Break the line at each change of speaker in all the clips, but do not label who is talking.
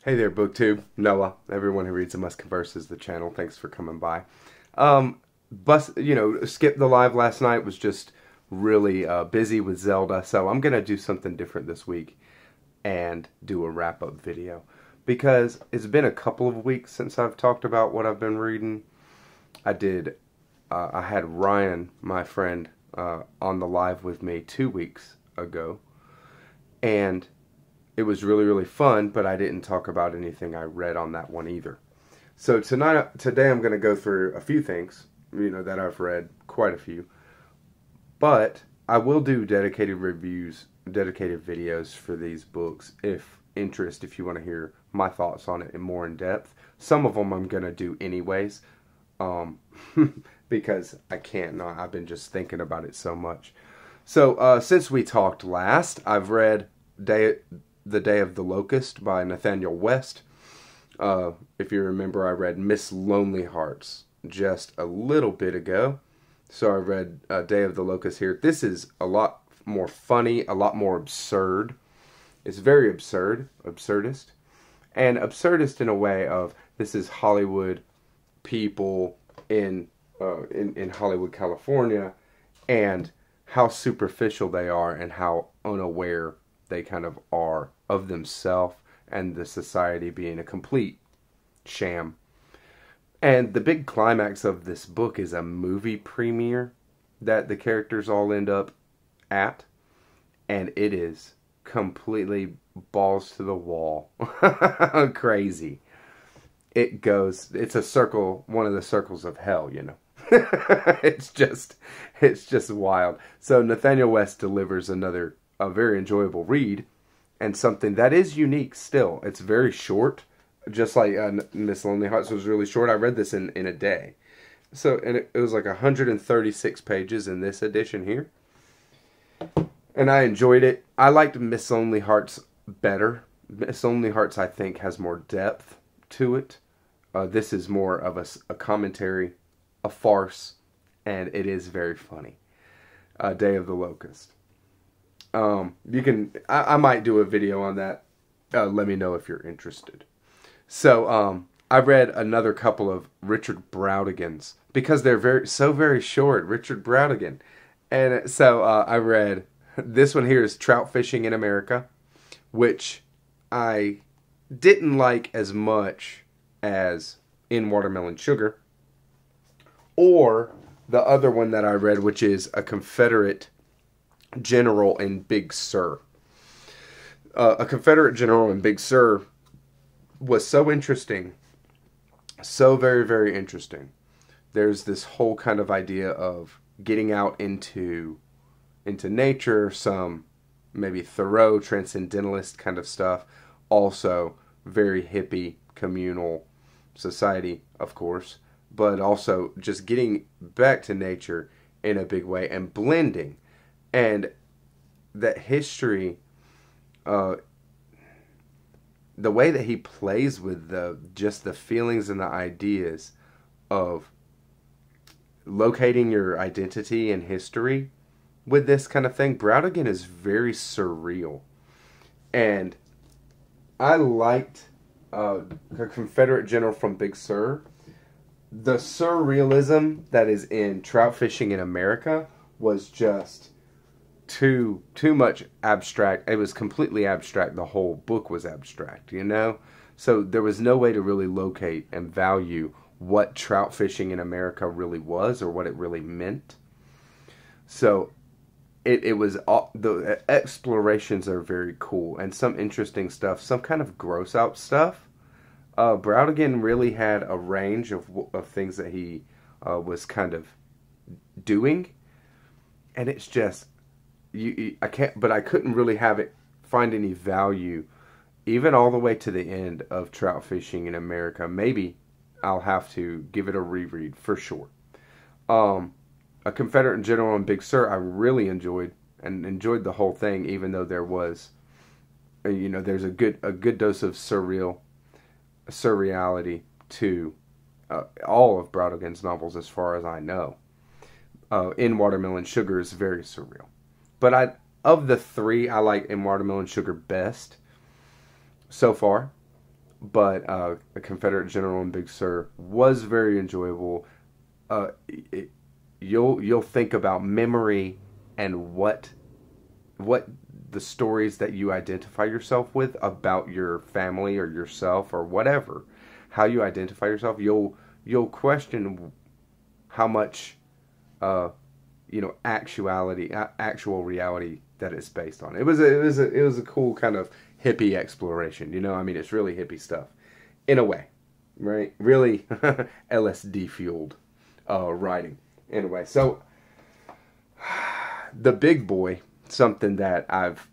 Hey there, BookTube. Noah. Everyone who reads and must converse is the channel. Thanks for coming by. Skip the live last night. Was just really busy with Zelda, so I'm gonna do something different this week and do a wrap-up video because it's been a couple of weeks since I've talked about what I've been reading. I had Ryan, my friend, on the live with me 2 weeks ago, and it was really, really fun, but I didn't talk about anything I read on that one either. So today I'm going to go through a few things, that I've read, quite a few. But I will do dedicated reviews, dedicated videos for these books if you want to hear my thoughts on it and more in depth. Some of them I'm going to do anyways, because I can't. No, I've been just thinking about it so much. So since we talked last, I've read The Day of the Locust by Nathanael West. If you remember, I read Miss Lonely Hearts just a little bit ago. So I read Day of the Locust here. This is a lot more funny, a lot more absurd. It's very absurdist. And absurdist in a way of this is Hollywood people in Hollywood, California, and how superficial they are and how unaware they kind of are of themselves and the society being a complete sham. And the big climax of this book is a movie premiere that the characters all end up at, and it is completely balls to the wall. Crazy. It's a circle, one of the circles of hell, It's just wild. So Nathanael West delivers a very enjoyable read, and something that is unique still. It's very short, just like Miss Lonely Hearts was really short. I read this in a day. So, and it was like 136 pages in this edition here. And I enjoyed it. I liked Miss Lonely Hearts better. Miss Lonely Hearts, I think, has more depth to it. This is more of a commentary, a farce, and it is very funny. Day of the Locust. I might do a video on that. Let me know if you're interested. So, I read another couple of Richard Brautigans because they're very short. Richard Brautigan. And so, I read this one here is Trout Fishing in America, which I didn't like as much as In Watermelon Sugar, or the other one that I read, which is A Confederate General in Big Sur. A Confederate General in Big Sur was so interesting. So very, very interesting. There's this whole kind of idea of getting out into nature, some maybe Thoreau, transcendentalist kind of stuff. Also very hippie, communal society, of course. But also just getting back to nature in a big way and blending. And that history, the way that he plays with the feelings and the ideas of locating your identity and history with this kind of thing, Brautigan is very surreal. And I liked a Confederate General from Big Sur. The surrealism that is in Trout Fishing in America was just too much abstract. It was completely abstract. The whole book was abstract, So there was no way to really locate and value what trout fishing in America really was or what it really meant. So it was all, the explorations are very cool and some interesting stuff, some kind of gross out stuff. Brautigan really had a range of things that he was kind of doing, and it's just I couldn't really find any value, even all the way to the end of Trout Fishing in America. Maybe I'll have to give it a reread for sure. A Confederate General in Big Sur I really enjoyed the whole thing, even though there was, there's a good dose of surreality to all of Brautigan's novels, as far as I know. In Watermelon Sugar is very surreal. But of the three, I like In Watermelon Sugar best so far. but a Confederate General and Big Sur was very enjoyable. You'll think about memory and what the stories that you identify yourself with about your family or yourself or whatever, how you identify yourself. You'll question how much actual reality that it's based on. It was a cool kind of hippie exploration. I mean, it's really hippie stuff in a way, right? Really LSD fueled writing in a way. So the Big Boy, something that I've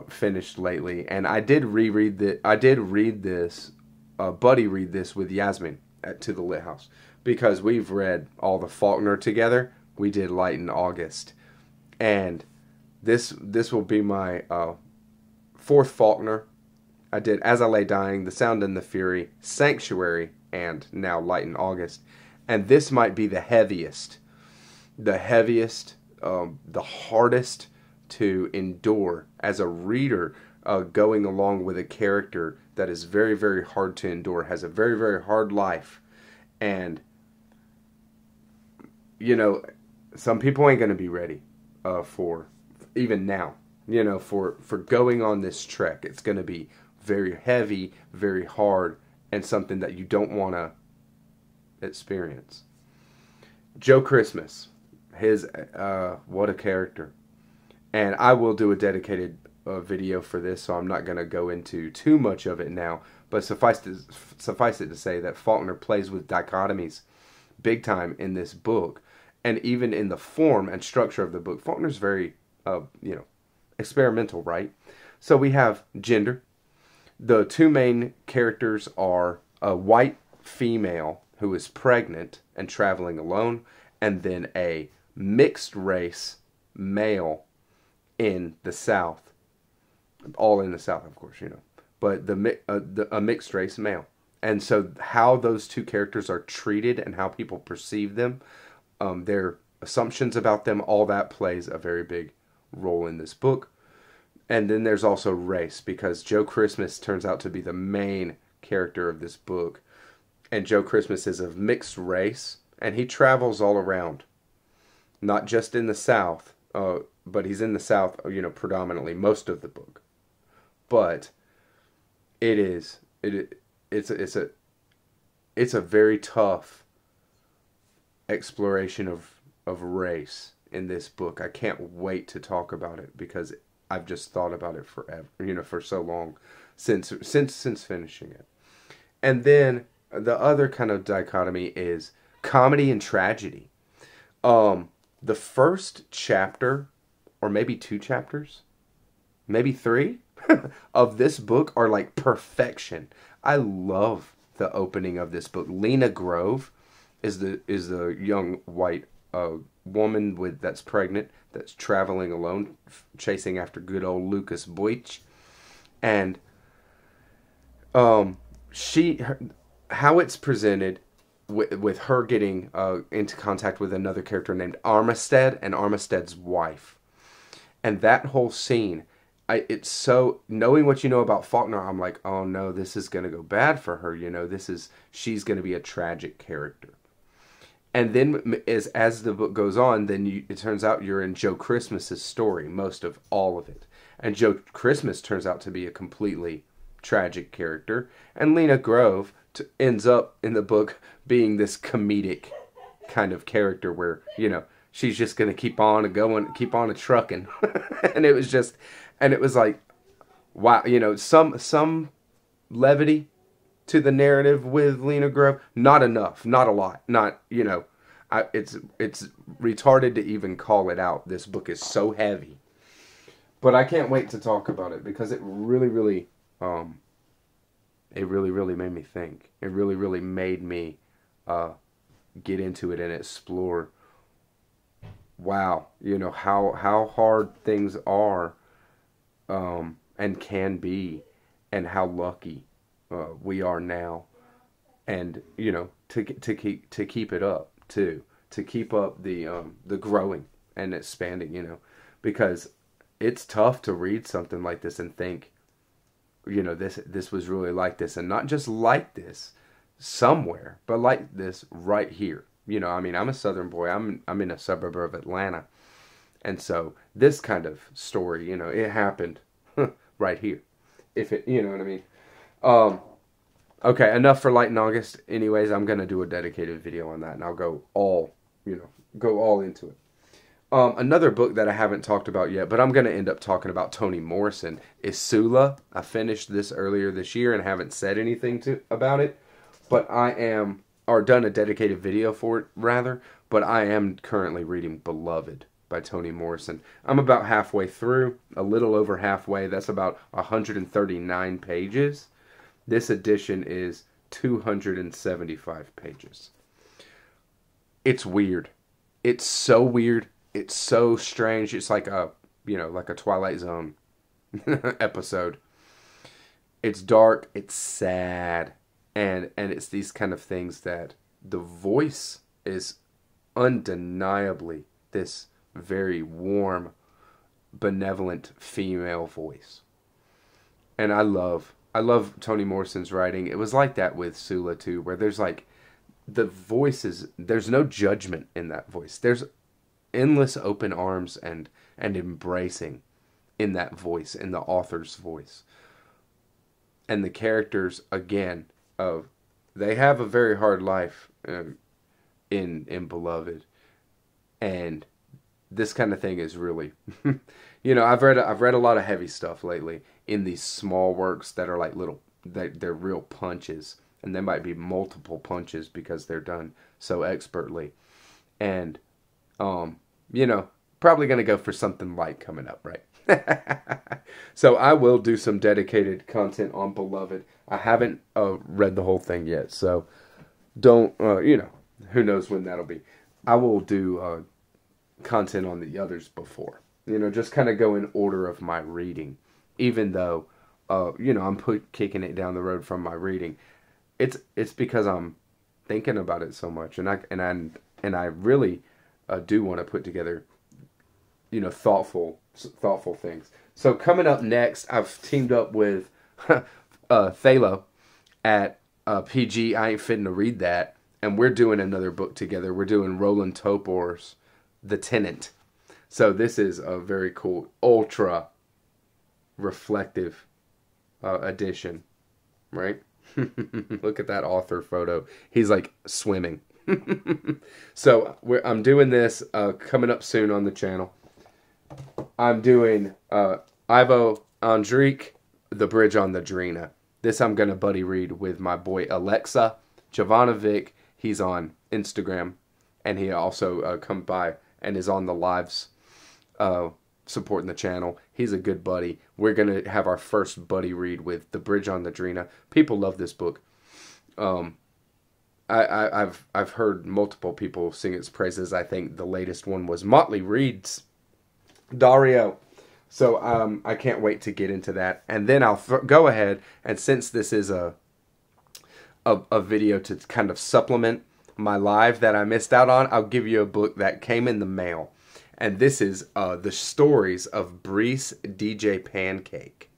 finished lately, and I did read this. Buddy read this with Yasmin to the Lit House, because we've read all the Faulkner together. We did Light in August, and this will be my fourth Faulkner. I did As I Lay Dying, The Sound and the Fury, Sanctuary, and now Light in August. And this might be the heaviest, the hardest to endure as a reader, going along with a character that is very, very hard to endure, has a very, very hard life. And, some people ain't going to be ready for, even now, for going on this trek. It's going to be very heavy, very hard, and something that you don't want to experience. Joe Christmas, what a character. And I will do a dedicated video for this, so I'm not going to go into too much of it now. But suffice it to say that Faulkner plays with dichotomies big time in this book, and even in the form and structure of the book. Faulkner's very, experimental, right? So we have gender. The two main characters are a white female who is pregnant and traveling alone, and then a mixed race male in the South. All in the South, of course, but a mixed race male. And so how those two characters are treated and how people perceive them, their assumptions about them, all that plays a very big role in this book. And then there's also race, because Joe Christmas turns out to be the main character of this book. And Joe Christmas is of mixed race, and he travels all around. Not just in the South, but he's in the South, predominantly most of the book. But it's a very tough exploration of race in this book. I can't wait to talk about it, because I've just thought about it forever, for so long since finishing it. And then the other kind of dichotomy is comedy and tragedy. The first chapter, or maybe 2 chapters, maybe 3 of this book are like perfection. I love the opening of this book. Lena Grove is the young white woman that's pregnant, that's traveling alone, chasing after good old Lucas Boych. And how it's presented with her getting into contact with another character named Armistead and Armistead's wife. And that whole scene, it's so, knowing what you know about Faulkner, I'm like, oh no, this is going to go bad for her. She's going to be a tragic character. And then as the book goes on, then it turns out you're in Joe Christmas's story, most of all of it. And Joe Christmas turns out to be a completely tragic character. And Lena Grove ends up in the book being this comedic kind of character where, she's just going to keep on a trucking. And it was like, wow, some levity to the narrative with Lena Grove. Not enough, not a lot, not, it's retarded to even call it out. This book is so heavy. But I can't wait to talk about it, because it really, really, made me think. It really, really made me get into it and explore, wow, how hard things are and can be, and how lucky we are now, and to keep it up too, to keep up the growing and expanding, because it's tough to read something like this and think, you know, this was really like this, and not just like this somewhere, but like this right here. You know, I mean, I'm a Southern boy. I'm in a suburb of Atlanta, and so this kind of story, you know, it happened right here. If it, you know what I mean. Okay, enough for Light in August. Anyways, I'm gonna do a dedicated video on that, and I'll go all, you know, go all into it. Another book that I haven't talked about yet, but I'm going to end up talking about Toni Morrison, is Sula. I finished this earlier this year and haven't said anything about it, but I am, or done a dedicated video for it, rather, but I am currently reading Beloved by Toni Morrison. I'm about halfway through, a little over halfway. That's about 139 pages. This edition is 275 pages. It's weird. It's so weird. It's so strange. It's like a, you know, like a Twilight Zone episode. It's dark. It's sad. And it's these kind of things that the voice is undeniably this very warm, benevolent female voice. And I love Toni Morrison's writing. It was like that with Sula too, where there's like, the voice is, there's no judgment in that voice. There's endless open arms and embracing in that voice, in the author's voice. And the characters, again, they have a very hard life in Beloved, and this kind of thing is really, you know, I've read a lot of heavy stuff lately in these small works that are like little, they're real punches, and they might be multiple punches because they're done so expertly, and you know, probably going to go for something light coming up, right? So I will do some dedicated content on Beloved. I haven't read the whole thing yet, so don't, you know, who knows when that'll be. I will do content on the others before. You know, just kind of go in order of my reading, even though, you know, I'm kicking it down the road from my reading. It's because I'm thinking about it so much, and I really do want to put together, you know, thoughtful things. So coming up next, I've teamed up with Thalo at PG. I ain't fitting to read that, and we're doing another book together. We're doing Roland Topor's The Tenant. So this is a very cool, ultra reflective edition, right? Look at that author photo. He's like swimming. So I'm doing this coming up soon on the channel. I'm doing Ivo Andric, The Bridge on the Drina. This I'm going to buddy read with my boy Alexa Jovanovic. He's on Instagram, and he also come by and is on the lives supporting the channel. He's a good buddy. We're going to have our first buddy read with The Bridge on the Drina. People love this book. I've heard multiple people sing its praises. I think the latest one was Motley Reed's Dario. So I can't wait to get into that. And then I'll go ahead, and since this is a video to kind of supplement my live that I missed out on, I'll give you a book that came in the mail. And this is the stories of Breece DJ Pancake.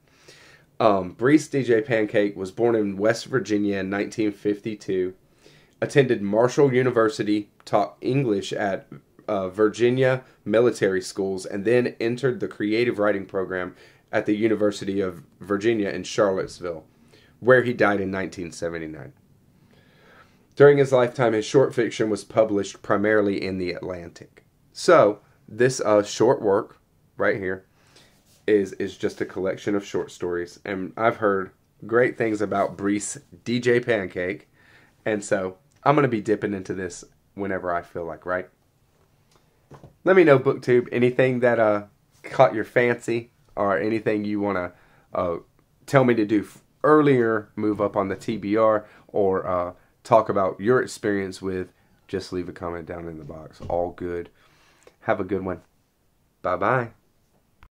Breece DJ Pancake was born in West Virginia in 1952. Attended Marshall University, taught English at Virginia military schools, and then entered the creative writing program at the University of Virginia in Charlottesville, where he died in 1979. During his lifetime, his short fiction was published primarily in The Atlantic. So, this short work right here is just a collection of short stories, and I've heard great things about Breece DJ Pancake, and so I'm going to be dipping into this whenever I feel like, right? Let me know, BookTube, anything that caught your fancy, or anything you want to tell me to do earlier, move up on the TBR, or talk about your experience with, just leave a comment down in the box. All good. Have a good one. Bye-bye.